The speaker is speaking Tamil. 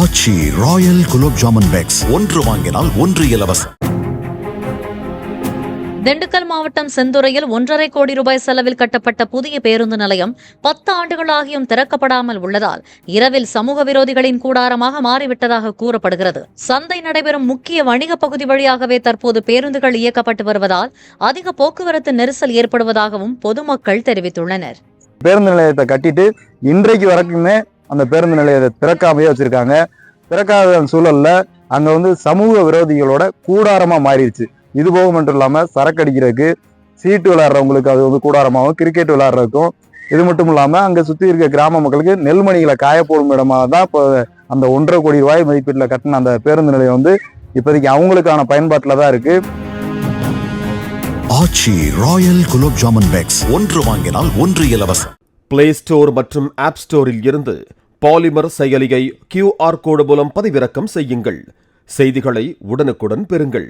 ஆச்சி ராயல் குலோப் ஜாமுன் பேக்ஸ் ஒன்று வாங்கினால் ஒன்று இலவசம். திண்டுக்கல் மாவட்டம் செந்துறையில் 1.5 கோடி ரூபாய் செலவில் கட்டப்பட்ட புதிய பேருந்து நிலையம் 10 ஆண்டுகளாகியும் திறக்கப்படாமல் உள்ளதால் இரவில் சமூக விரோதிகளின் கூடாரமாக மாறிவிட்டதாக கூறப்படுகிறது. சந்தை நடைபெறும் முக்கிய வணிக பகுதி வழியாகவே தற்போது பேருந்துகள் இயக்கப்பட்டு வருவதால் அதிக போக்குவரத்து நெரிசல் ஏற்படுவதாகவும் பொதுமக்கள் தெரிவித்துள்ளனர். பேருந்து நிலையத்தை கட்டிட்டு இன்றைக்கு வரைக்குமே அந்த பேருந்து நிலையத்தை திறக்காமையே வச்சிருக்காங்க. திறக்காத சூழல்ல அங்க சமூக விரோதிகளோட கூடாரமா மாறிடுச்சு. இது போக மட்டும் இல்லாம சரக்கு அடிக்கிறதுக்கு, சீட்டு விளையாடுறவங்களுக்கு அது கூடாரமாகவும், கிரிக்கெட் விளையாடுறதுக்கும், இது மட்டும் இல்லாம அங்க சுத்தி இருக்க கிராம மக்களுக்கு நெல்மணிகளை காயப்போடும் இடமா தான் இப்போ அந்த 1.5 கோடி ரூபாய் மதிப்பீட்டுல கட்டின அந்த பேருந்து நிலையம் இப்போதைக்கு அவங்களுக்கான பயன்பாட்டில் தான் இருக்கு. ஆச்சி ராயல் குலோப் ஜாமுன் பேக்ஸ் ஒன்று வாங்கினால் ஒன்று இலவசம். பிளே ஸ்டோர் மற்றும் ஆப் ஸ்டோரில் இருந்து பாலிமர் செயலியை QR கோடு மூலம் பதிவிறக்கம் செய்யுங்கள். செய்திகளை உடனுக்குடன் பெறுங்கள்.